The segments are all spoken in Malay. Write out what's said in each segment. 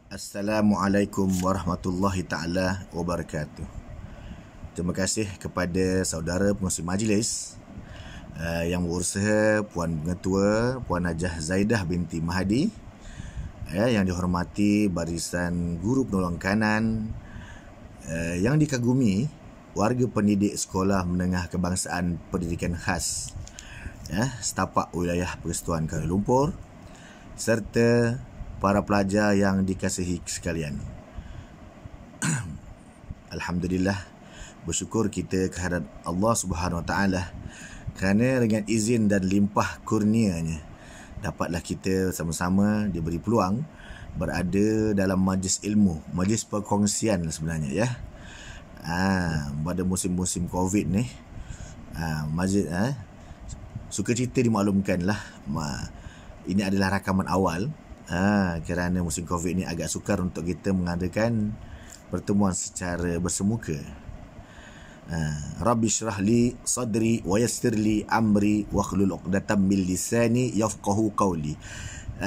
Assalamualaikum warahmatullahi ta'ala wabarakatuh. Terima kasih kepada saudara pengurusi majlis yang berusaha, Puan Pengetua, Puan Hajah Zaidah binti Mahdi, yang dihormati barisan guru penolong kanan, yang dikagumi warga pendidik Sekolah Menengah Kebangsaan Pendidikan Khas setapak wilayah Persekutuan Kuala Lumpur, serta para pelajar yang dikasihi sekalian. Alhamdulillah, bersyukur kita kehadrat Allah Subhanahu Wa Taala kerana dengan izin dan limpah kurnianya dapatlah kita sama-sama diberi peluang berada dalam majlis ilmu, majlis perkongsian sebenarnya ya. Pada musim-musim Covid ni, majlis suka cerita dimaklumkanlah, ini adalah rakaman awal. Kerana musim Covid ni agak sukar untuk kita mengadakan pertemuan secara bersemuka. Rabbi syrah li sadri wa yassir li amri wa hlul 'uqdatam min lisani yafqahu qawli.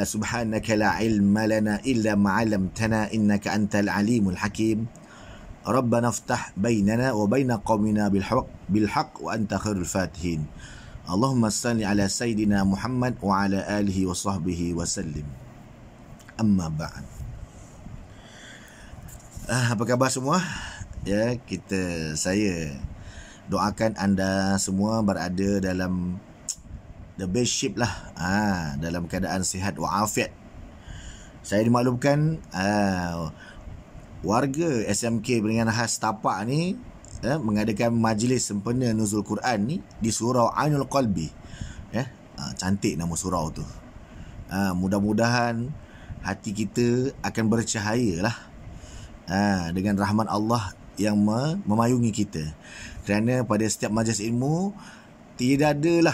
Subhanaka la ilma lana illa ma 'allamtana innaka antal alimul hakim. Rabbana iftah bainana wa baina qaumina bil haqq wa anta khairul fatihin. Allahumma salli ala sayyidina Muhammad wa ala alihi wa sahbihi wa sallim. Amma ba'd. Apa khabar semua? Ya, saya doakan anda semua berada dalam the best shape lah, dalam keadaan sihat walafiat. Saya dimaklumkan warga SMK Beringhan Khas Tapak ni mengadakan majlis sempena nuzul Quran ni di surau Ainul Qalbi. Cantik nama surau tu. Mudah-mudahan hati kita akan bercahaya lah dengan rahmat Allah yang memayungi kita. Kerana pada setiap majlis ilmu tidak adalah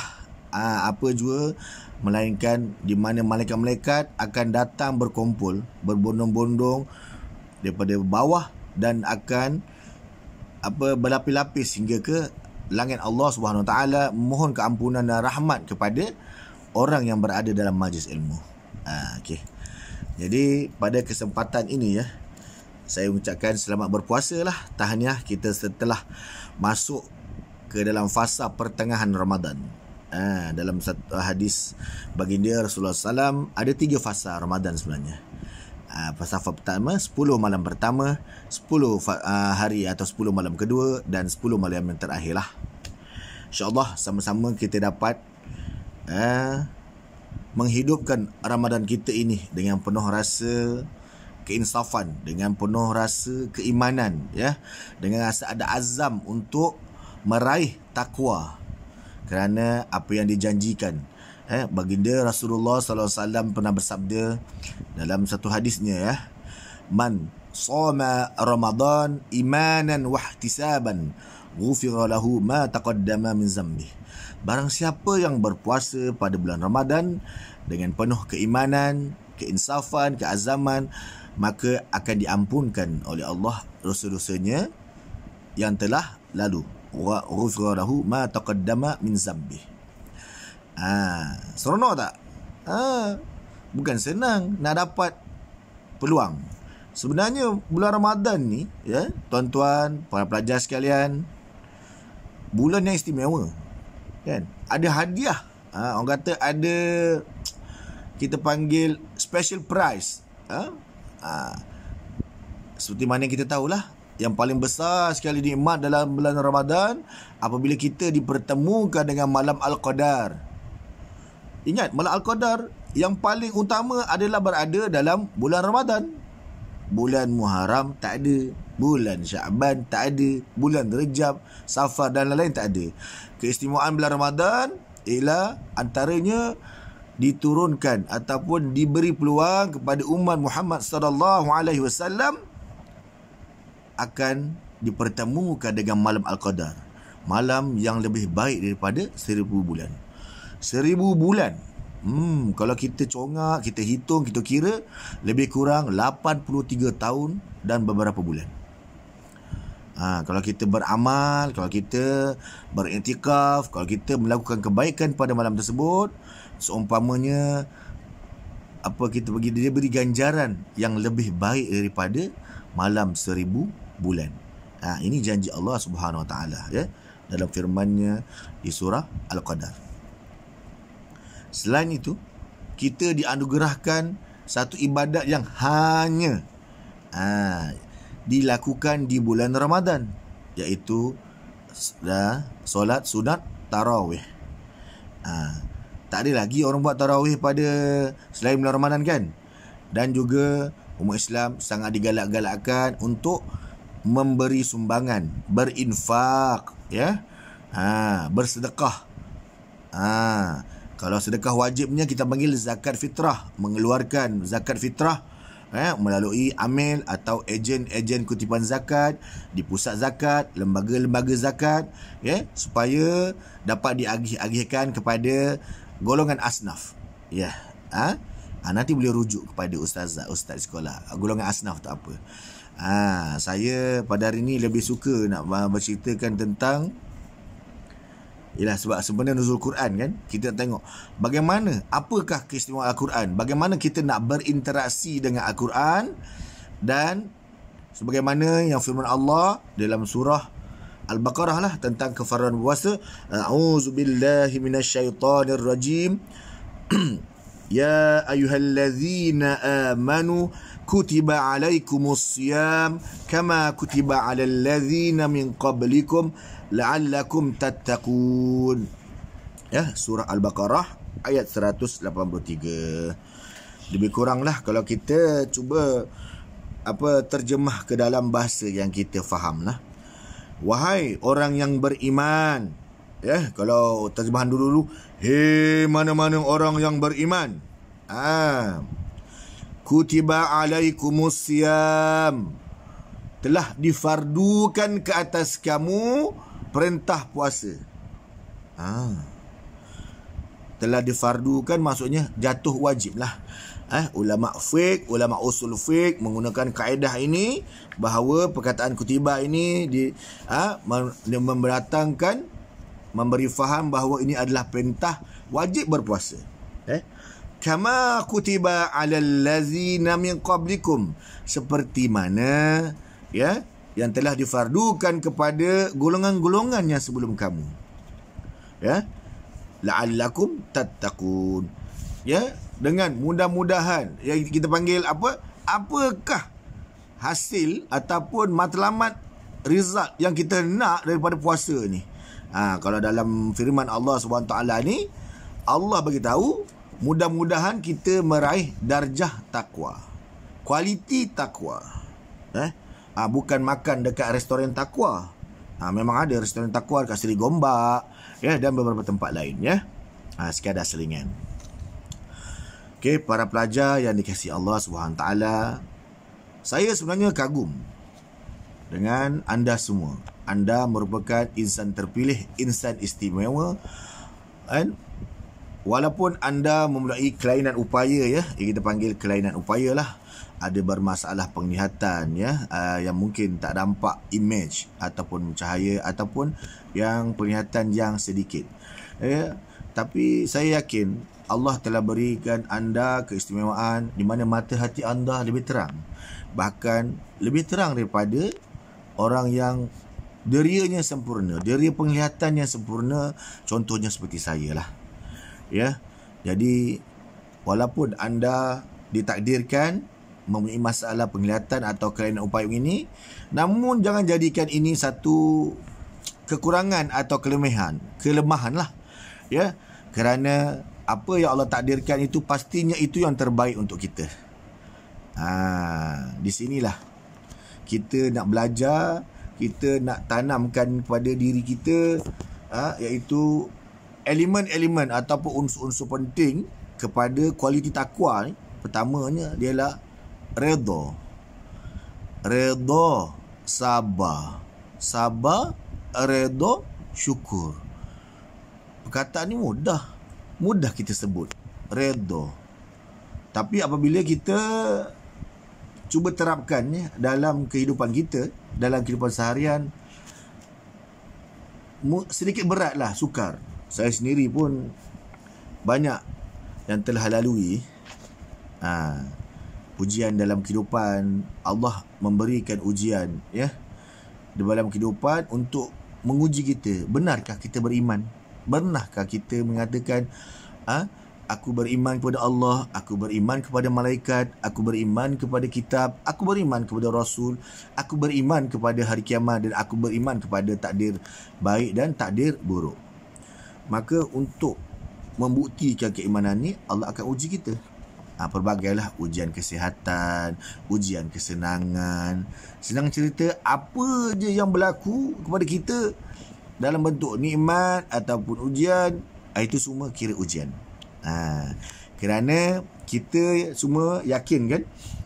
apa jua melainkan di mana malaikat-malaikat akan datang berkumpul berbondong-bondong daripada bawah dan akan berlapis-lapis hingga ke langit Allah Subhanahu Wa Taala, mohon keampunan dan rahmat kepada orang yang berada dalam majlis ilmu. Okey. Jadi pada kesempatan ini saya mengucapkan selamat berpuasa lah, tahniah kita setelah masuk ke dalam fasa pertengahan Ramadan. Dalam satu hadis baginda Rasulullah SAW ada 3 fasa Ramadan sebenarnya. Fasa pertama 10 malam pertama, 10 hari atau 10 malam kedua, dan 10 malam yang terakhir lah. InsyaAllah sama-sama kita dapat menghidupkan Ramadan kita ini dengan penuh rasa keinsafan, dengan penuh rasa keimanan, dengan rasa ada azam untuk meraih takwa. Kerana apa yang dijanjikan, baginda Rasulullah SAW pernah bersabda dalam satu hadisnya, man shoma Ramadan imanan wa ihtisaban ghufira lahu ma taqaddama min zambih. Barang siapa yang berpuasa pada bulan Ramadan dengan penuh keimanan, keinsafan, keazaman, maka akan diampunkan oleh Allah dosa-dosanya yang telah lalu. Wa ghufira lahu ma taqaddama min zambih. Seronok tak? Bukan senang nak dapat peluang. Sebenarnya bulan Ramadan ni, tuan-tuan, para pelajar sekalian, bulan yang istimewa. Kan? Ada hadiah. Orang kata ada, kita panggil special prize. Seperti mana kita tahulah, yang paling besar sekali nikmat dalam bulan Ramadan apabila kita dipertemukan dengan malam Al-Qadar. Ingat, malam Al-Qadar yang paling utama adalah berada dalam bulan Ramadan. Bulan Muharram tak ada, bulan Syaban tak ada, bulan Rejab, Safar dan lain-lain tak ada. Keistimewaan bulan Ramadan ialah antaranya diturunkan ataupun diberi peluang kepada umat Muhammad sallallahu alaihi wasallam akan dipertemukan dengan malam Al-Qadar, malam yang lebih baik daripada 1000 bulan. 1000 bulan. Kalau kita congak, kita hitung, kita kira, lebih kurang 83 tahun dan beberapa bulan. Kalau kita beramal, kalau kita beriktikaf, kalau kita melakukan kebaikan pada malam tersebut, seumpamanya kita bagi dia beri ganjaran yang lebih baik daripada malam 1000 bulan. Ini janji Allah Subhanahu Wa Taala ya, dalam firman-Nya di surah Al-Qadar. Selain itu, kita dianugerahkan satu ibadat yang hanya dilakukan di bulan Ramadan, iaitu solat sunat tarawih. Tak ada lagi orang buat tarawih pada selain bulan Ramadan kan. Dan juga umat Islam sangat digalak-galakkan untuk memberi sumbangan, berinfak ya. Bersedekah. Kalau sedekah wajibnya kita panggil zakat fitrah, mengeluarkan zakat fitrah melalui amil atau ejen-ejen kutipan zakat di pusat zakat, lembaga-lembaga zakat ya, supaya dapat diagih-agihkan kepada golongan asnaf ya. Nanti boleh rujuk kepada ustaz sekolah golongan asnaf tak apa. Saya pada hari ini lebih suka nak berceritakan tentang sebab sebenarnya nuzul Quran kan, kita tengok bagaimana, apakah keistimewaan Al-Quran, bagaimana kita nak berinteraksi dengan Al-Quran, dan sebagaimana yang firman Allah dalam surah Al-Baqarah lah tentang kefarduan puasa. A'udzubillahi minasyaitonirrajim. Ya ayyuhallazina amanu kutiba alaikumusiyam kama kutiba alal ladzina min qablikum la'allakum tattaqun. Ya, surah Al-Baqarah ayat 183. Lebih kuranglah kalau kita cuba terjemah ke dalam bahasa yang kita faham lah. Wahai orang yang beriman. Ya, kalau terjemahan dulu. Hei mana-mana orang yang beriman. Kutiba alaikumusiyam. Telah difardukan ke atas kamu perintah puasa. Telah difardukan maksudnya jatuh wajib lah. Ulama fiqh, ulama usul fiqh menggunakan kaedah ini bahawa perkataan kutiba ini memberi faham bahawa ini adalah perintah wajib berpuasa. Kama kutiba alal ladzina min qablikum, seperti mana ya yang telah difardukan kepada golongan-golongan yang sebelum kamu. Ya, la'allakum tattaqun. Ya, dengan mudah-mudahan yang kita panggil apakah hasil ataupun matlamat result yang kita nak daripada puasa ni. Kalau dalam firman Allah SWT ni, Allah bagi tahu mudah-mudahan kita meraih darjah takwa, kualiti takwa. Bukan makan dekat restoran takwa. Memang ada restoran takwa dekat Seri Gombak ya, dan beberapa tempat lain ya. Sekadar selingan. Okey, para pelajar yang dikasihi Allah SWT, saya sebenarnya kagum dengan anda semua. Anda merupakan insan terpilih, insan istimewa. Walaupun anda memulai kelainan upaya ya, kita panggil kelainan upaya lah. Ada bermasalah penglihatan ya, yang mungkin tak nampak image ataupun cahaya, ataupun yang penglihatan yang sedikit ya. Tapi saya yakin Allah telah berikan anda keistimewaan di mana mata hati anda lebih terang, bahkan lebih terang daripada orang yang derianya sempurna, deria penglihatan yang sempurna, contohnya seperti saya lah ya. Jadi walaupun anda ditakdirkan mempunyai masalah penglihatan atau kelainan upaya ini, namun jangan jadikan ini satu kekurangan atau kelemahan lah ya. Kerana apa yang Allah takdirkan itu pastinya itu yang terbaik untuk kita. Di sinilah kita nak belajar, kita nak tanamkan kepada diri kita iaitu elemen-elemen ataupun unsur-unsur penting kepada kualiti takwa ni. Pertamanya ialah redha. Redha, sabar. Sabar, redha, syukur. Perkataan ni mudah kita sebut, redha. Tapi apabila kita cuba terapkannya dalam kehidupan kita, dalam kehidupan seharian, sedikit beratlah, sukar. Saya sendiri pun banyak yang telah lalui Ujian dalam kehidupan, Allah memberikan ujian ya dalam kehidupan untuk menguji kita. Benarkah kita beriman? Benarkah kita mengatakan aku beriman kepada Allah, aku beriman kepada malaikat, aku beriman kepada kitab, aku beriman kepada Rasul, aku beriman kepada hari kiamat, dan aku beriman kepada takdir baik dan takdir buruk. Maka untuk membuktikan keimanan ni, Allah akan uji kita. Pelbagailah ujian kesihatan, ujian kesenangan. Senang cerita, apa je yang berlaku kepada kita dalam bentuk nikmat ataupun ujian, itu semua kira ujian. Kerana kita semua yakin kan,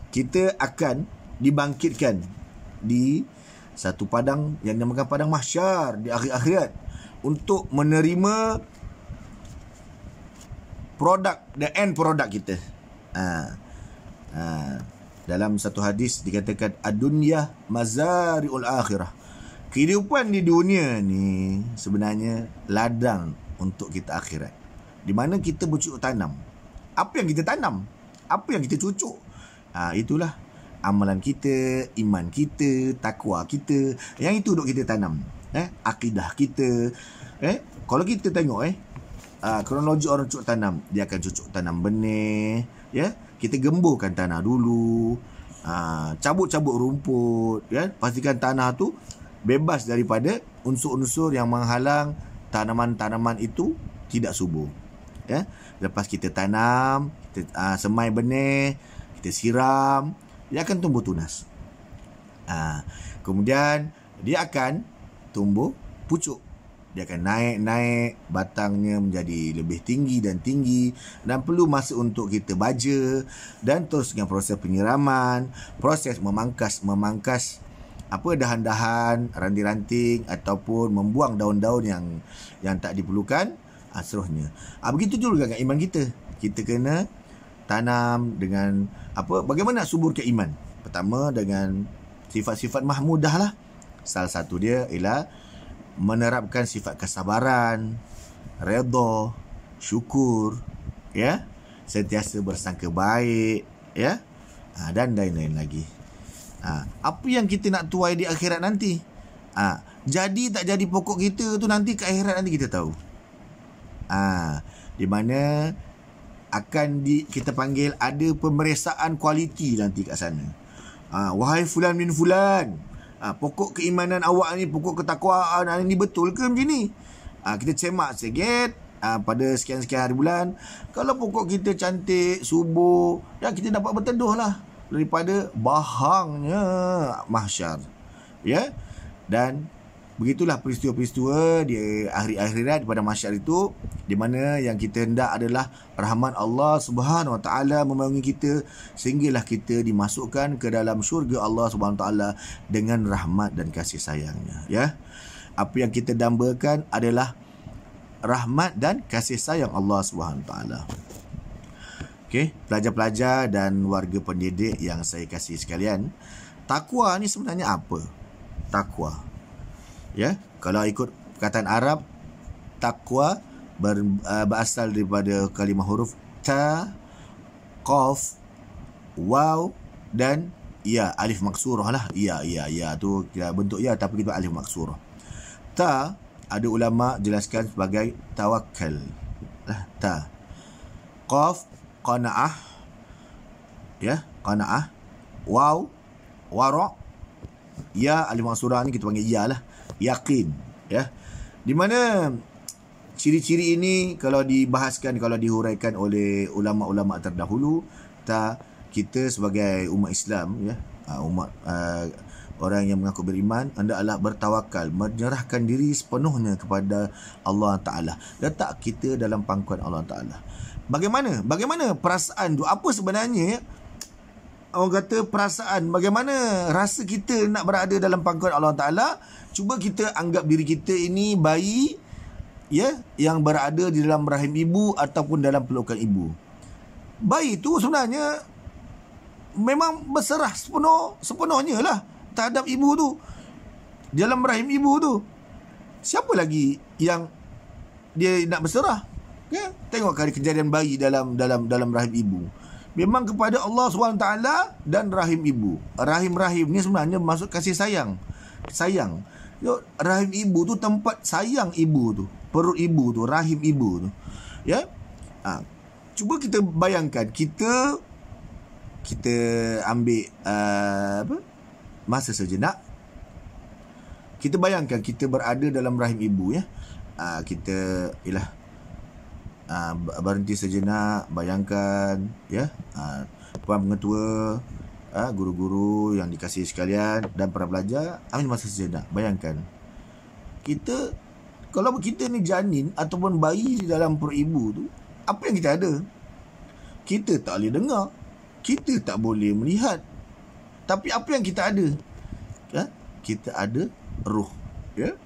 kita akan dibangkitkan di satu padang yang dinamakan padang mahsyar di akhir akhirat untuk menerima produk, the end produk kita. Dalam satu hadis dikatakan ad-dunya mazari'ul akhirah. Kehidupan di dunia ni sebenarnya ladang untuk kita akhirat, di mana kita bercucuk tanam. Apa yang kita tanam, apa yang kita cucuk, itulah amalan kita, iman kita, takwa kita. Yang itu duk kita tanam. Akidah kita. Kalau kita tengok kronologi orang cucuk tanam, dia akan cucuk tanam benih, ya. Kita gemburkan tanah dulu, cabut-cabut rumput, ya. Pastikan tanah tu bebas daripada unsur-unsur yang menghalang tanaman-tanaman itu tidak subur. Ya. Lepas kita tanam, kita semai benih, kita siram, dia akan tumbuh tunas. Kemudian dia akan tumbuh pucuk. Dia akan naik-naik, batangnya menjadi lebih tinggi dan tinggi, dan perlu masa untuk kita baja, dan terus dengan proses penyiraman, proses memangkas dahan-dahan, ranting-ranting, ataupun membuang daun-daun yang tak diperlukan, seterusnya. Begitu juga dengan iman kita. Kita kena tanam dengan bagaimana suburkan iman. Pertama dengan sifat-sifat mahmudah lah. Salah satu dia ialah menerapkan sifat kesabaran, redha, syukur, ya, sentiasa bersangka baik, ya, dan lain-lain lagi. Apa yang kita nak tuai di akhirat nanti, jadi tak jadi pokok kita tu nanti ke akhirat nanti kita tahu. Di mana akan kita panggil, ada pemeriksaan kualiti nanti kat sana. Wahai fulan min fulan, pokok keimanan awak ni, pokok ketakwaan ni betul ke macam ni? Kita cemak sikit pada sekian-sekian hari bulan. Kalau pokok kita cantik, subur, ya, kita dapat berteduh lah daripada bahangnya mahsyar. Ya. Dan begitulah peristiwa-peristiwa di akhirat pada mahsyar itu, di mana yang kita hendak adalah rahmat Allah Subhanahu Wa Taala memenuhi kita, sehinggalah kita dimasukkan ke dalam syurga Allah Subhanahu Wa Taala dengan rahmat dan kasih sayangnya. Ya, apa yang kita dambakan adalah rahmat dan kasih sayang Allah Subhanahu Wa Taala. Okey, pelajar-pelajar dan warga pendidik yang saya kasih sekalian, takwa ni sebenarnya apa? Takwa, ya, kalau ikut perkataan Arab, takwa berasal daripada kalimah huruf ta, qaf, waw dan ya, alif maksurah lah. Ya tu bentuk ya, tapi kita alif maksurah. Ta, ada ulama jelaskan sebagai tawakkal lah, ta. Qaf, qanaah, ya, qanaah. Waw, wara'. Ya, alif maksurah ni kita panggil ya lah, yakin, ya. Di mana ciri-ciri ini kalau dibahaskan, kalau dihuraikan oleh ulama-ulama terdahulu, kita sebagai umat Islam, ya, umat orang yang mengaku beriman, hendaklah bertawakal, menyerahkan diri sepenuhnya kepada Allah Ta'ala, letak kita dalam pangkuan Allah Ta'ala. Bagaimana perasaan tu? Apa sebenarnya orang kata perasaan, bagaimana rasa kita nak berada dalam pangkuan Allah Ta'ala? Cuba kita anggap diri kita ini bayi, ya, yang berada di dalam rahim ibu ataupun dalam pelukan ibu. Bayi tu sebenarnya memang berserah sepenuhnya lah terhadap ibu tu, dalam rahim ibu tu. Siapa lagi yang dia nak berserah? Ya, tengok kali kejadian bayi dalam rahim ibu. Memang kepada Allah SWT dan rahim ibu. Rahim-rahim ni sebenarnya maksud kasih sayang. Sayang. Rahim ibu tu tempat sayang ibu tu. Perut ibu tu, rahim ibu tu. Ya. Cuba kita bayangkan, kita ambil masa sejenak. Kita bayangkan kita berada dalam rahim ibu, ya. Kita berhenti sejenak, bayangkan, ya, puan pengetua, guru-guru yang dikasihi sekalian dan para pelajar, ambil masa sejenak. Bayangkan, kita, kalau kita ni janin ataupun bayi di dalam perut ibu tu, apa yang kita ada? Kita tak boleh dengar, kita tak boleh melihat, tapi apa yang kita ada? Kita ada ruh, ya.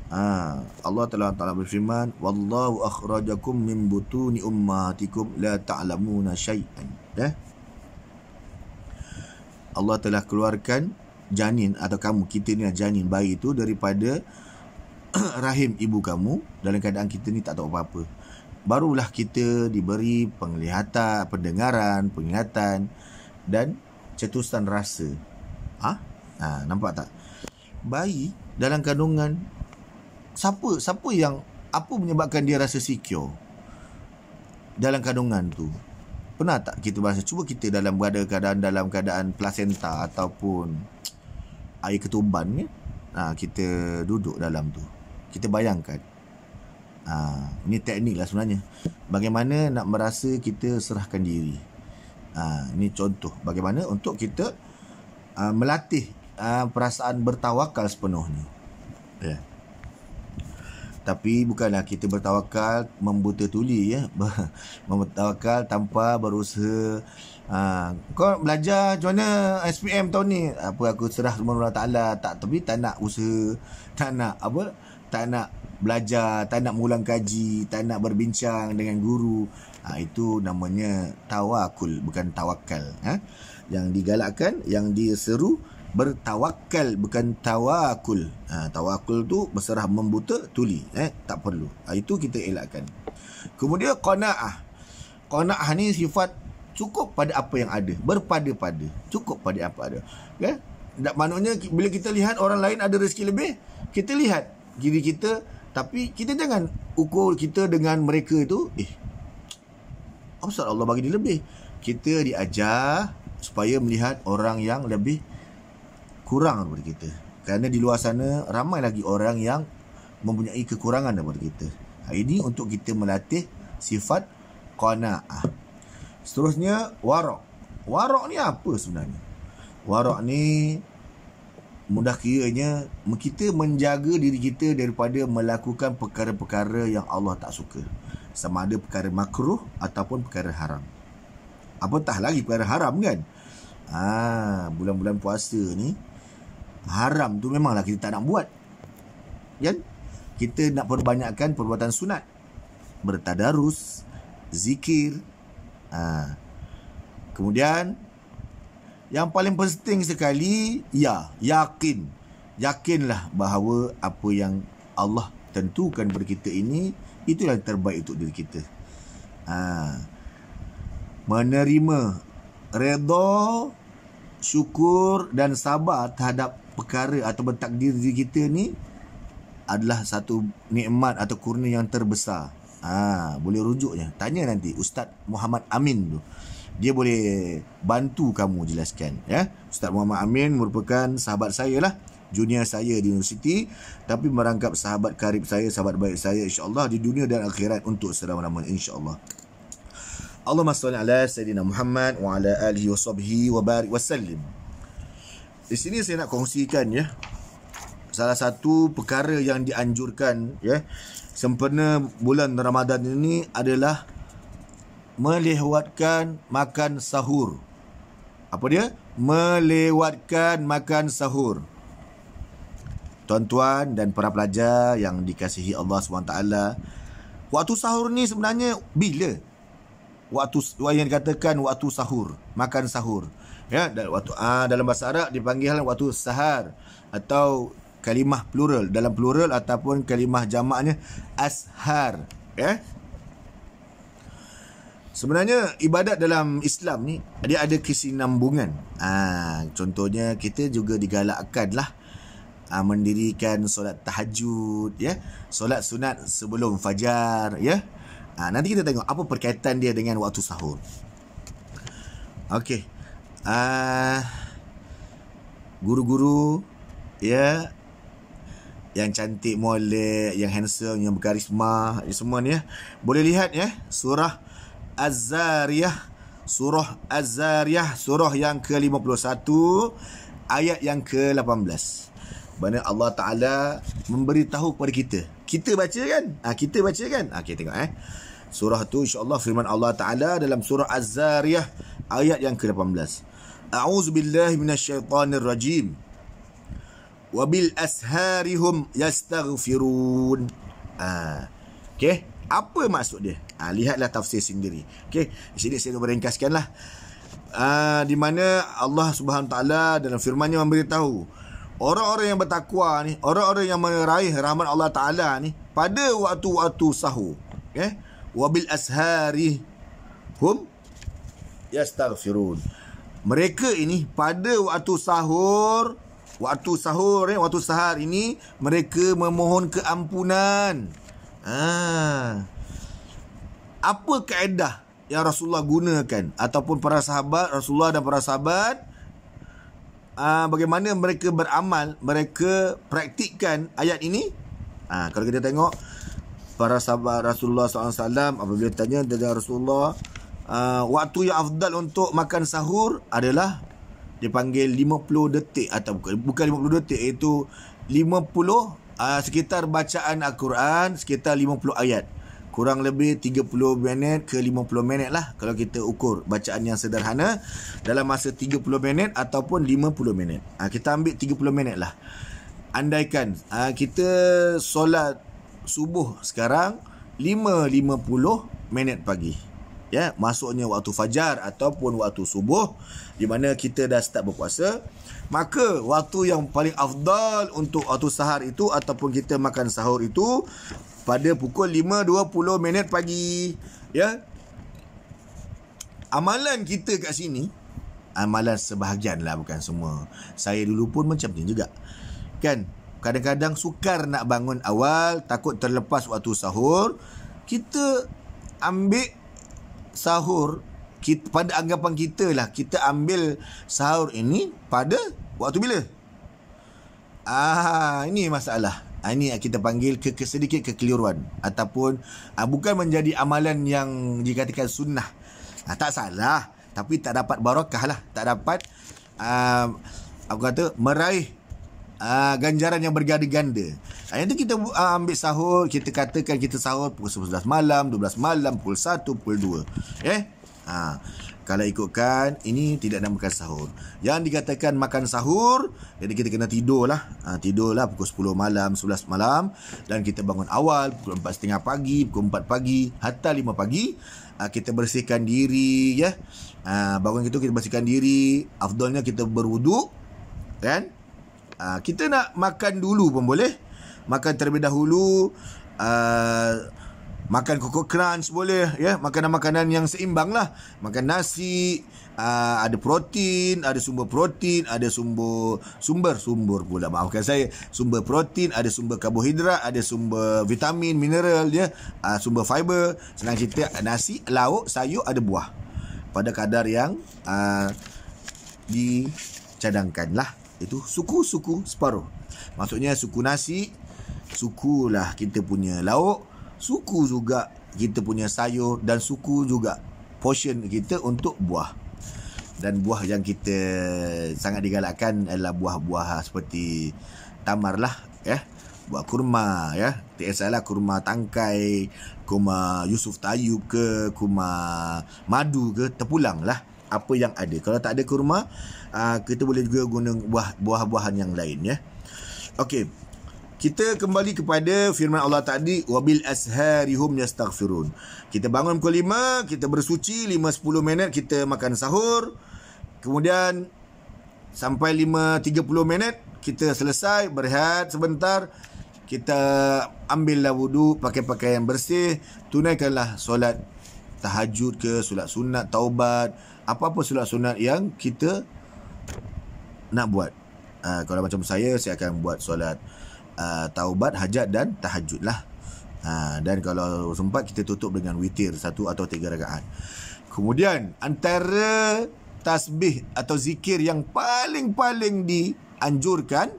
Allah Ta'ala berfirman, wallahu akhrajakum min butuni ummahatikum la ta'lamuna syai'an. Allah telah keluarkan janin atau kamu, kita ni janin, bayi tu daripada rahim ibu kamu dalam keadaan kita ni tak tahu apa-apa. Barulah kita diberi penglihatan, pendengaran, penglihatan dan cetusan rasa. Nampak tak? Bayi dalam kandungan, Siapa yang, apa menyebabkan dia rasa secure dalam kandungan tu? Pernah tak kita bahas? Cuba kita dalam keadaan plasenta ataupun air ketuban ni, kita duduk dalam tu, kita bayangkan. Ini teknik lah sebenarnya. Bagaimana nak merasa kita serahkan diri. Ini contoh bagaimana untuk kita melatih perasaan bertawakal sepenuhnya. Tapi bukanlah kita bertawakal membuta tuli, ya. Bertawakal tanpa berusaha. Kau belajar macam mana SPM tahun ni? Aku serah semua Allah Ta'ala. Tapi tak nak usaha, tak nak belajar, tak nak mengulang kaji, tak nak berbincang dengan guru. Itu namanya tawakul, bukan tawakal. Yang digalakkan, yang diseru, bertawakal, bukan tawakul. Tawakul tu berserah membuta tuli, tak perlu. Itu kita elakkan. Kemudian qanaah. Qanaah ni sifat cukup pada apa yang ada, berpada-pada, cukup pada apa ada. Maknanya bila kita lihat orang lain ada rezeki lebih, kita lihat diri kita, tapi kita jangan ukur kita dengan mereka tu. Apa sebab Allah bagi dia lebih? Kita diajar supaya melihat orang yang lebih kurang daripada kita. Kerana di luar sana ramai lagi orang yang mempunyai kekurangan daripada kita. Ini untuk kita melatih sifat qanaah. Seterusnya warak. Warak ni apa sebenarnya? Warak ni mudah kiranya kita menjaga diri kita daripada melakukan perkara-perkara yang Allah tak suka. Sama ada perkara makruh ataupun perkara haram. Apatah lagi perkara haram, kan? Bulan-bulan puasa ni haram tu memanglah kita tak nak buat, kan? Kita nak perbanyakkan perbuatan sunat, bertadarus, zikir. Kemudian yang paling penting sekali, yakinlah bahawa apa yang Allah tentukan kepada kita ini, itulah yang terbaik untuk diri kita. Menerima, redha, syukur dan sabar terhadap perkara atau takdir diri kita ni adalah satu nikmat atau kurnia yang terbesar. Boleh rujuknya, tanya nanti Ustaz Muhammad Amin tu, dia boleh bantu kamu jelaskan, ya. Ustaz Muhammad Amin merupakan sahabat saya lah, junior saya di universiti, tapi merangkap sahabat karib saya, sahabat baik saya, insya-Allah di dunia dan akhirat untuk selama-lamanya, insya-Allah. Allahumma salli ala Sayyidina Muhammad wa ala alihi wa sahbihi wa barik wa sallim. Di sini saya nak kongsikan, ya, salah satu perkara yang dianjurkan, ya, sempena bulan Ramadan ini adalah melewatkan makan sahur. Apa dia? Melewatkan makan sahur. Tuan-tuan dan para pelajar yang dikasihi Allah SWT, waktu sahur ni sebenarnya bila? Waktu yang dikatakan waktu sahur, makan sahur, ya, waktu dalam bahasa Arab dipanggil waktu sahar, atau kalimah plural, dalam plural ataupun kalimah jamaknya ashar, ya. Sebenarnya ibadat dalam Islam ni dia ada kesinambungan. Contohnya kita juga digalakkan lah mendirikan solat tahajud, ya, solat sunat sebelum fajar, ya. Nanti kita tengok apa perkaitan dia dengan waktu sahur. Okey. Guru-guru, ya, yang cantik, molek, yang handsome, yang berkarisma, semua ni, ya, boleh lihat, ya, surah Az-Zariyah, surah yang ke-51 ayat yang ke-18. Mana Allah Taala memberitahu kepada kita. Kita baca kan? Kita baca kan? Okey, tengok surah tu insya-Allah firman Allah Taala dalam surah Az-Zariyah ayat yang ke-18. A'udzubillahi minasyaitonir rajim. Wabil asharihum yastaghfirun. Okey, apa maksud dia? Lihatlah tafsir sendiri. Okey, di sini saya meringkaskanlah. Di mana Allah Subhanahu taala dalam firman-Nya memberitahu orang-orang yang bertakwa ni, orang-orang yang meraih rahmat Allah Taala ni pada waktu-waktu sahur. Okey, wabil ashari hum yastaghfirun. Mereka ini pada waktu sahur, waktu sahar ini mereka memohon keampunan. Apa kaedah yang Rasulullah gunakan ataupun para sahabat Rasulullah dan para sahabat, bagaimana mereka beramal, mereka praktikkan ayat ini? Kalau kita tengok para sahabat Rasulullah SAW, apabila tanya dari Rasulullah, waktu yang afdal untuk makan sahur adalah dipanggil 50 detik atau bukan 50 detik, iaitu 50 sekitar bacaan Al-Quran sekitar 50 ayat. Kurang lebih 30 minit ke 50 minit lah kalau kita ukur bacaan yang sederhana dalam masa 30 minit ataupun 50 minit. Kita ambil 30 minit lah. Andaikan kita solat subuh sekarang 5.50 minit pagi, ya, masuknya waktu fajar ataupun waktu subuh, di mana kita dah start berpuasa, maka waktu yang paling afdal untuk waktu sahar itu ataupun kita makan sahur itu pada pukul 5.20 minit pagi, ya. Amalan kita kat sini, amalan sebahagian lah, bukan semua. Saya dulu pun macam ni juga, kan. Kadang-kadang sukar nak bangun awal, takut terlepas waktu sahur. Kita ambil sahur, pada anggapan kita lah, kita ambil sahur ini pada waktu bila? Ini masalah. Ini kita panggil sedikit kekeliruan ataupun bukan menjadi amalan yang dikatakan sunnah. Tak salah, tapi tak dapat barakah lah, tak dapat meraih ganjaran yang berganda-ganda. Yang tu kita ambil sahur, kita katakan kita sahur pukul 11 malam, 12 malam, pukul 1, pukul 2. Kalau ikutkan, ini tidak namakan sahur. Yang dikatakan makan sahur, jadi kita kena tidur lah. Tidurlah pukul 10 malam, 11 malam. Dan kita bangun awal, pukul 4.30 pagi, pukul 4 pagi, hatta 5 pagi. Kita bersihkan diri, ya. Bangun kita bersihkan diri. Afdalnya kita berwuduk, kan. Kita nak makan dulu pun boleh. Makan terlebih dahulu. Makan Coco Crunch boleh, ya. Makanan-makanan yang seimbang lah. Makan nasi, ada protein, ada sumber protein, ada sumber pula, maafkan saya, sumber protein, ada sumber karbohidrat, ada sumber vitamin, mineral, ya, sumber fiber. Senang cerita, nasi, lauk, sayur, ada buah pada kadar yang dicadangkan lah. Itu suku separuh. Maksudnya suku nasi, suku lah kita punya lauk, suku juga kita punya sayur, dan suku juga portion kita untuk buah. Dan buah yang kita sangat digalakkan adalah buah-buah seperti tamar lah, ya. Buah kurma, ya. Tak kisahlah kurma tangkai, kurma Yusuf Tayyub ke, kurma madu ke, terpulang lah apa yang ada. Kalau tak ada kurma, kita boleh juga guna buah-buahan yang lain, ya. Okey, kita kembali kepada firman Allah tadi, wabil asharihum yastaghfirun. Kita bangun pukul 5, kita bersuci 5-10 minit, kita makan sahur. Kemudian sampai 5.30 minit kita selesai, berehat sebentar, kita ambillah wudu, pakai pakaian bersih, tunaikanlah solat tahajud ke, solat sunat, taubat, apa-apa solat sunat yang kita nak buat. Kalau macam saya akan buat solat taubat, hajat dan tahajud lah. Dan kalau sempat kita tutup dengan witir 1 atau 3 rakaat. Kemudian antara tasbih atau zikir yang paling dianjurkan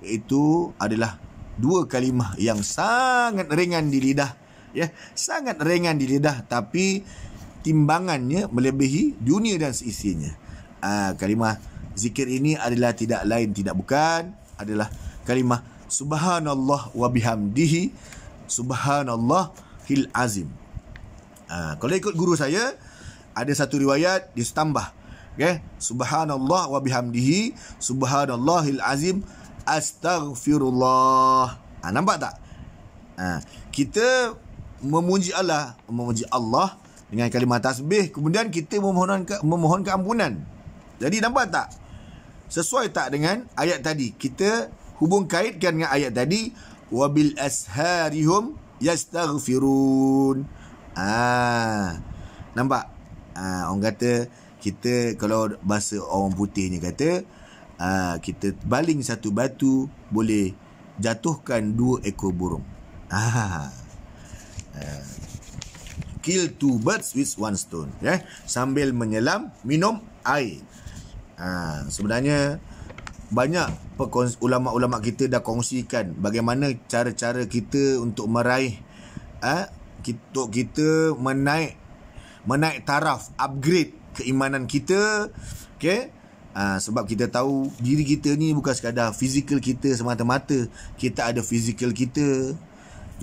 itu adalah 2 kalimah yang sangat ringan di lidah, ya, sangat ringan di lidah, tapi timbangannya melebihi dunia dan seisinya. Kalimah zikir ini adalah tidak lain tidak bukan adalah kalimah subhanallah wa bihamdihi subhanallahil azim. Kalau ikut guru saya, ada satu riwayat ditambah, okay? Subhanallah wa bihamdihi subhanallahil azim astaghfirullah. Nampak tak? Kita memuji Allah dengan kalimah tasbih, kemudian kita memohon keampunan. Jadi nampak tak? Sesuai tak dengan ayat tadi? Kita hubung kaitkan dengan ayat tadi, wabil asharihum yastaghfirun. Nampak? Orang kata, kita kalau bahasa orang putihnya kata, kita baling satu batu boleh jatuhkan 2 ekor burung. Kill 2 birds with 1 stone, ya? Sambil menyelam minum air. Sebenarnya banyak ulama-ulama kita dah kongsikan bagaimana cara-cara kita untuk meraih kita menaik taraf, upgrade keimanan kita, okey. Sebab kita tahu diri kita ni bukan sekadar fizikal kita semata-mata. Kita ada fizikal kita,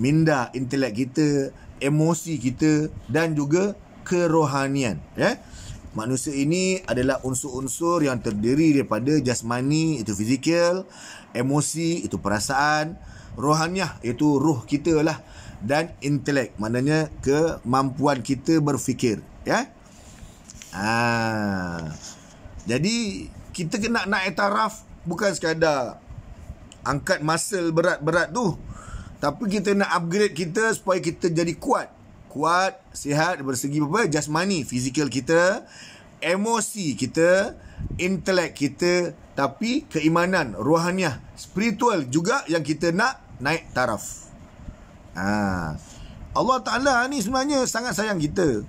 minda, intelek kita, emosi kita dan juga kerohanian, ya. Manusia ini adalah unsur-unsur yang terdiri daripada jasmani, itu fizikal, emosi, itu perasaan, rohaniah, itu ruh kita lah, dan intelek, maknanya kemampuan kita berfikir, ya. Jadi kita kena naik taraf, bukan sekadar angkat muscle berat-berat tu, tapi kita nak upgrade kita supaya kita jadi kuat, sihat bersegi jasmani, fizikal kita, emosi kita, intelek kita, tapi keimanan, rohaniah, spiritual juga yang kita nak naik taraf. Allah Ta'ala ni sebenarnya sangat sayang kita.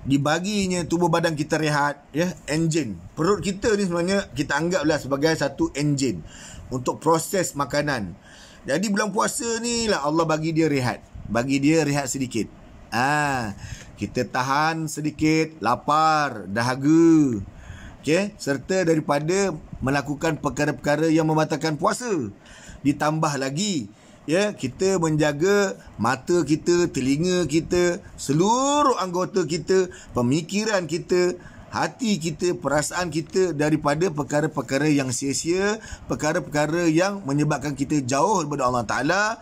Dibaginya tubuh badan kita rehat, ya, enjin. Perut kita ni sebenarnya kita anggaplah sebagai satu enjin untuk proses makanan. Jadi bulan puasa ni lah Allah bagi dia rehat. Bagi dia rehat sedikit. Kita tahan sedikit lapar, dahaga. Okey, serta daripada melakukan perkara-perkara yang membatalkan puasa. Ditambah lagi, ya, kita menjaga mata kita, telinga kita, seluruh anggota kita, pemikiran kita, hati kita, perasaan kita daripada perkara-perkara yang sia-sia, perkara-perkara yang menyebabkan kita jauh daripada Allah Ta'ala.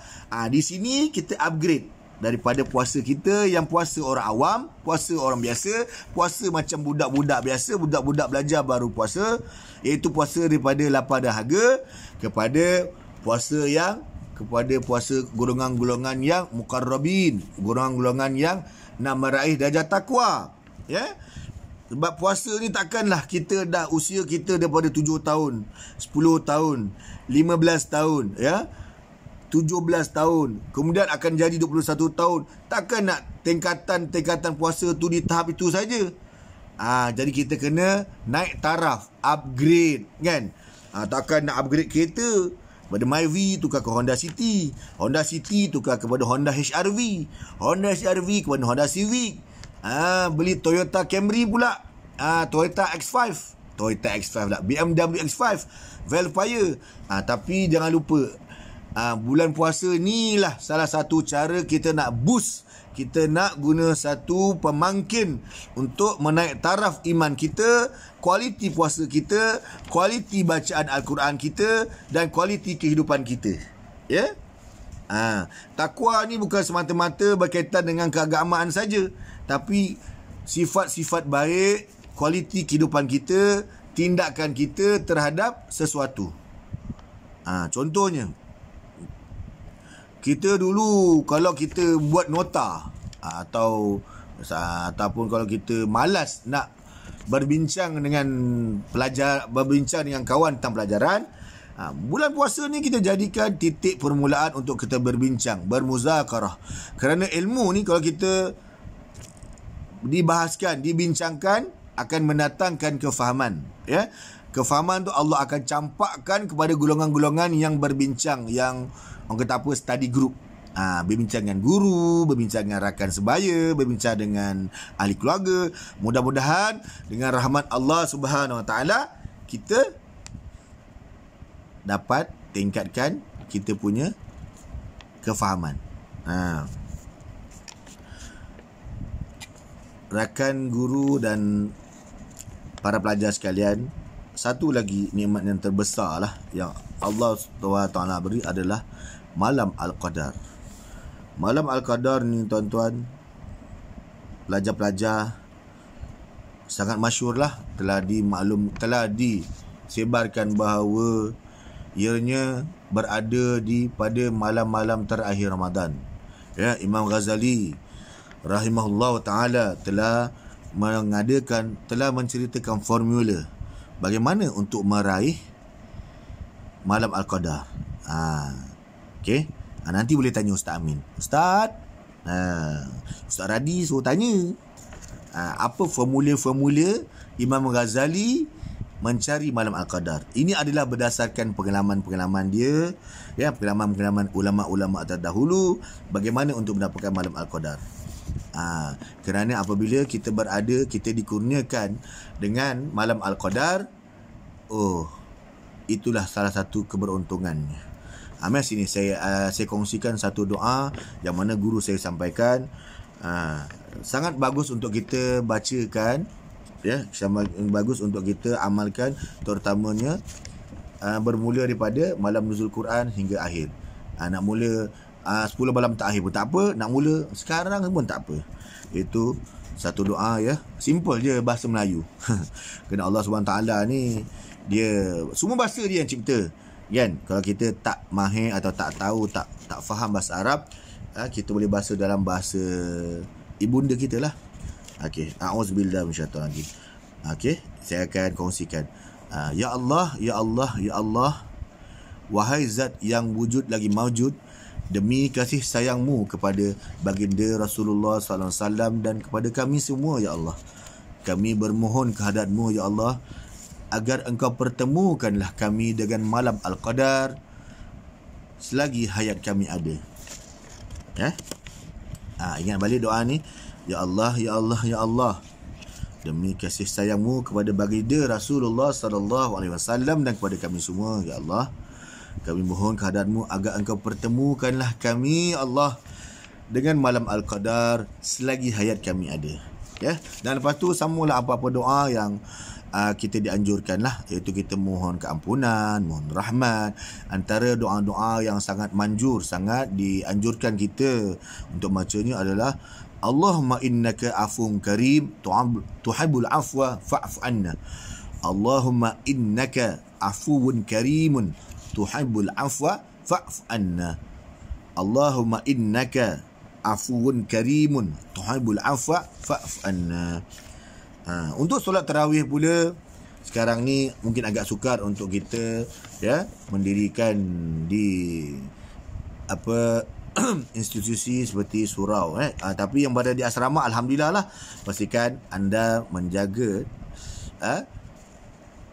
Di sini kita upgrade daripada puasa kita yang puasa orang awam, puasa orang biasa, puasa macam budak-budak biasa, budak-budak belajar baru puasa, iaitu puasa daripada lapar dahaga kepada puasa golongan-golongan yang muqarrabin, golongan-golongan yang nak meraih darjah takwa, ya. Sebab puasa ni takkanlah kita dah usia kita daripada 7 tahun, 10 tahun, 15 tahun, ya, 17 tahun, kemudian akan jadi 21 tahun. Takkan nak tingkatan puasa tu di tahap itu saja. Jadi kita kena naik taraf, upgrade, kan. Takkan nak upgrade kereta pada Myvi tukar ke Honda City, Honda City tukar kepada Honda HR-V, Honda HR-V kepada Honda Civic. Beli Toyota Camry pula, Toyota X5 pula, BMW X5, Velfire. Tapi jangan lupa, bulan puasa ni lah salah satu cara kita nak boost, kita nak guna satu pemangkin untuk menaik taraf iman kita, kualiti puasa kita, kualiti bacaan Al-Quran kita, dan kualiti kehidupan kita, ya. Takwa ni bukan semata-mata berkaitan dengan keagamaan saja, tapi sifat-sifat baik, kualiti kehidupan kita, tindakan kita terhadap sesuatu. Contohnya, kita dulu kalau kita buat nota, Ataupun kalau kita malas nak berbincang dengan kawan tentang pelajaran, bulan puasa ni kita jadikan titik permulaan untuk kita berbincang, bermuzakarah. Kerana ilmu ni kalau kita dibahaskan, dibincangkan, akan mendatangkan kefahaman, ya. Kefahaman tu Allah akan campakkan kepada golongan-golongan yang berbincang, yang orang kata apa, study group. Berbincang dengan guru, berbincang dengan rakan sebaya, berbincang dengan ahli keluarga. Mudah-mudahan dengan rahmat Allah Subhanahu Wa Taala kita dapat tingkatkan kita punya kefahaman. Rakan guru dan para pelajar sekalian, satu lagi nikmat yang terbesar lah yang Allah SWT beri adalah Malam Al-Qadar. Malam Al-Qadar ni tuan-tuan, pelajar-pelajar sangat masyhur lah, telah disebarkan bahawa ianya berada pada malam-malam terakhir Ramadan. Ya, Imam Ghazali rahimahullah ta'ala telah menceritakan formula bagaimana untuk meraih Malam Al-Qadar. Okey. Nanti boleh tanya Ustaz Amin. Ustaz Radi suruh tanya. Apa formula-formula Imam Ghazali mencari Malam Al-Qadar? Ini adalah berdasarkan pengalaman-pengalaman dia, ya, pengalaman-pengalaman ulama-ulama terdahulu bagaimana untuk mendapatkan Malam Al-Qadar. Kerana apabila kita dikurniakan dengan Malam Al-Qadar, itulah salah satu keberuntungannya. Mari sini saya kongsikan satu doa yang mana guru saya sampaikan. Sangat bagus untuk kita bacakan, ya, sangat bagus untuk kita amalkan, terutamanya bermula daripada malam nuzul Quran hingga akhir. Nak mula 10 malam terakhir pun tak apa, nak mula sekarang pun tak apa. Itu satu doa, ya, simple je bahasa Melayu. Kerana Allah SWT ni, dia semua bahasa dia yang cipta, kan. Kalau kita tak mahir atau tak tahu, tak faham bahasa Arab, kita boleh bahasa dalam bahasa ibunda kita lah. Okey, a'udzubillahi minasyaitanir rajim. Okey, saya akan kongsikan. Ya Allah, ya Allah, ya Allah, wahai zat yang wujud lagi maujud, demi kasih sayangmu kepada baginda Rasulullah SAW dan kepada kami semua, ya Allah, kami bermohon kehadratmu, ya Allah, agar engkau pertemukanlah kami dengan Malam Al-Qadar selagi hayat kami ada. Ya? Ingat balik doa ni. Ya Allah, ya Allah, ya Allah, demi kasih sayangmu kepada baginda Rasulullah SAW dan kepada kami semua, ya Allah, kami mohon kehadratmu agar engkau pertemukanlah kami, Allah, dengan Malam Al-Qadar selagi hayat kami ada. Ya? Dan lepas tu sambunglah apa-apa doa yang kita dianjurkan lah, iaitu kita mohon keampunan, mohon rahmat. Antara doa-doa yang sangat manjur, sangat dianjurkan kita untuk bacanya adalah Allahumma innaka afun karim tuhibbul afwa fa'fu anna. Allahumma innaka afuwun karimun tuhibbul afwa fa'fu anna. Allahumma innaka afuwun karimun tuhibbul afwa fa'fu anna. Untuk solat tarawih pula, sekarang ni mungkin agak sukar untuk kita, ya, mendirikan di institusi seperti surau, tapi yang berada di asrama, alhamdulillah lah, pastikan anda menjaga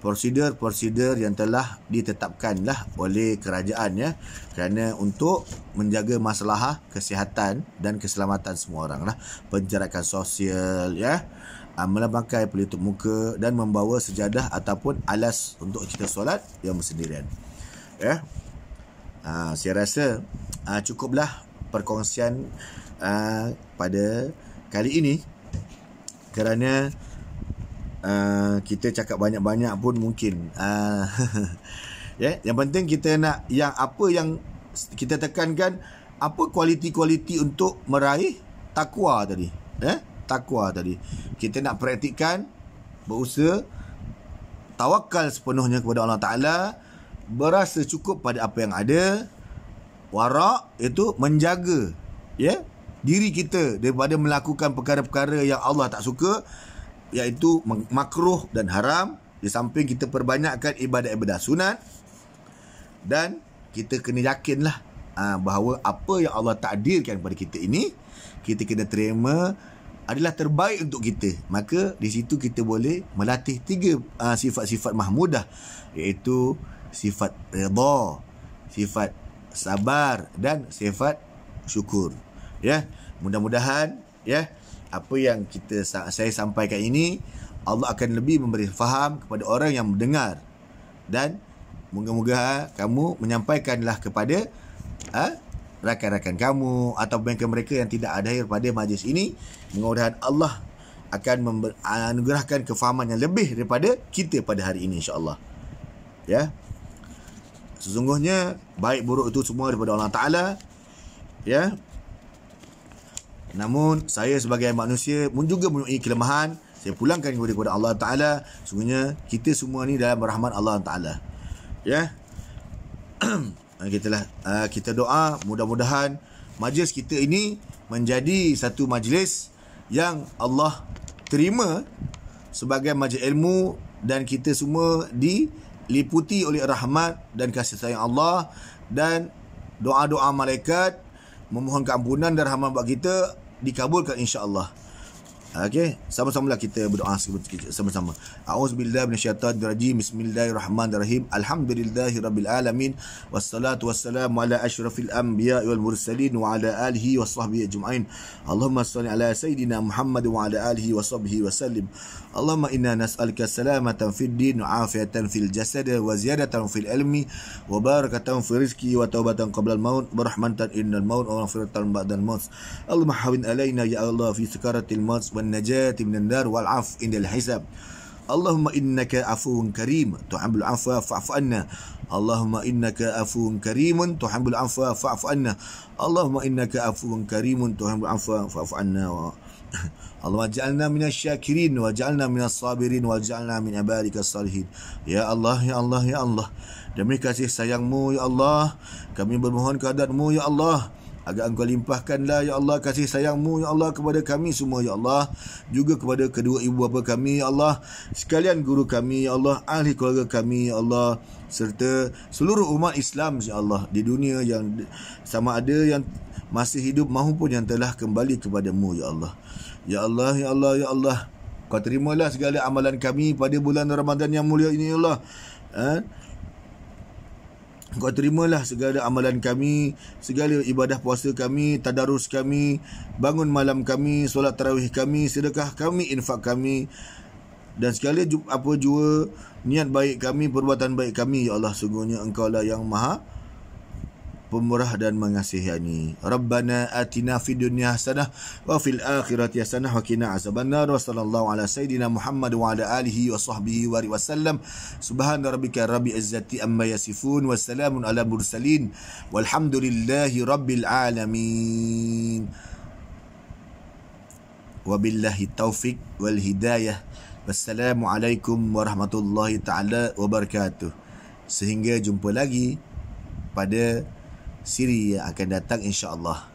prosedur yang telah ditetapkan lah oleh kerajaan, ya, kerana untuk menjaga masalah kesihatan dan keselamatan semua orang lah. Penjarakan sosial, ya, memakai pelitup muka dan membawa sejadah ataupun alas untuk kita solat yang bersendirian, ya. Saya rasa cukuplah perkongsian pada kali ini, kerana kita cakap banyak-banyak pun mungkin ya, yang penting kita nak yang kita tekankan, apa kualiti-kualiti untuk meraih takwa tadi, takwa tadi. Kita nak praktikkan, berusaha tawakal sepenuhnya kepada Allah Ta'ala, berasa cukup pada apa yang ada, wara' itu menjaga, ya, diri kita daripada melakukan perkara-perkara yang Allah tak suka, iaitu makruh dan haram. Di samping kita perbanyakkan ibadat-ibadat sunat, dan kita kena yakinlah bahawa apa yang Allah takdirkan kepada kita ini, kita kena terima adalah terbaik untuk kita. Maka di situ kita boleh melatih 3 sifat-sifat mahmudah, iaitu sifat redha, sifat sabar dan sifat syukur. Ya, mudah-mudahan ya apa yang saya sampaikan ini Allah akan lebih memberi faham kepada orang yang mendengar, dan moga-moga kamu menyampaikanlah kepada rakan-rakan kamu atau mereka yang tidak ada hadir pada majlis ini. Mudah-mudahan Allah akan anugerahkan kefahaman yang lebih daripada kita pada hari ini, insya-Allah. Ya. Sesungguhnya baik buruk itu semua daripada Allah Taala. Ya. Namun saya sebagai manusia juga mempunyai kelemahan. Saya pulangkan kepada Allah Taala. Sesungguhnya kita semua ni dalam rahmat Allah Taala. Ya. Kita doa mudah-mudahan majlis kita ini menjadi satu majlis yang Allah terima sebagai majlis ilmu, dan kita semua diliputi oleh rahmat dan kasih sayang Allah, dan doa-doa malaikat memohon keampunan dan rahmat buat kita dikabulkan, insya-Allah. Okey, sama-samalah kita berdoa sama-sama. A'udzubillahi minasyaitonirrajim. Bismillahirrahmanirrahim. Alhamdulillahirabbil alamin, wassalatu wassalamu ala asyrafil anbiya'i wal mursalin wa ala alihi washabbihi ajma'in. Allahumma shalli ala sayidina Muhammad wa ala alihi washabbihi wasallim. Allahumma inna nas'aluka salamatan fid din wa afiyatan fil jasad wa ziyadatan fil ilmi wa barakatan fil rizqi wa taubatan qabla al maut wa rahmatan innal maut wa maghfiratan ba'da al maut. Allahumma hawwin alaina ya Allah fi sakaratil maut والنجاة من النار والعفو عند الحساب. اللهم إنك عفو كريم تحب العفو فاعف عنا. اللهم إنك عفو كريم تحب العفو فاعف عنا. اللهم إنك عفو كريم تحب العفو فاعف عنا. اللهم اجعلنا من الشاكرين واجعلنا من الصابرين واجعلنا من عبادك الصالحين. Ya Allah, ya Allah, ya Allah, demi kasih sayang-Mu ya Allah, kami bermohon kehadirat-Mu ya Allah, agar Engkau limpahkanlah ya Allah kasih sayang-Mu ya Allah kepada kami semua ya Allah, juga kepada kedua ibu bapa kami ya Allah, sekalian guru kami ya Allah, ahli keluarga kami ya Allah, serta seluruh umat Islam ya Allah di dunia, yang sama ada yang masih hidup maupun yang telah kembali kepada-Mu ya Allah. Ya Allah, ya Allah, ya Allah, Kau terimalah segala amalan kami pada bulan Ramadan yang mulia ini ya Allah. Kau terimalah segala amalan kami, segala ibadah puasa kami, tadarus kami, bangun malam kami, solat tarawih kami, sedekah kami, infak kami, dan segala apa jua niat baik kami, perbuatan baik kami ya Allah. Sungguhnya Engkau lah yang maha pemurah dan mengasihani. Rabbana atina fid dunya hasanah wa fil akhirati hasanah wa qina azabannar. Wa sallallahu ala sayidina Muhammad wa ala alihi wa sahbihi wa wasallam. Subhana rabbika rabbil izzati amma yasifun wa salamun ala mursalin walhamdulillahi rabbil alamin. Wabillahi taufiq wal hidayah. Wassalamualaikum warahmatullahi taala wabarakatuh. Sehingga jumpa lagi pada siri yang akan datang, insya-Allah.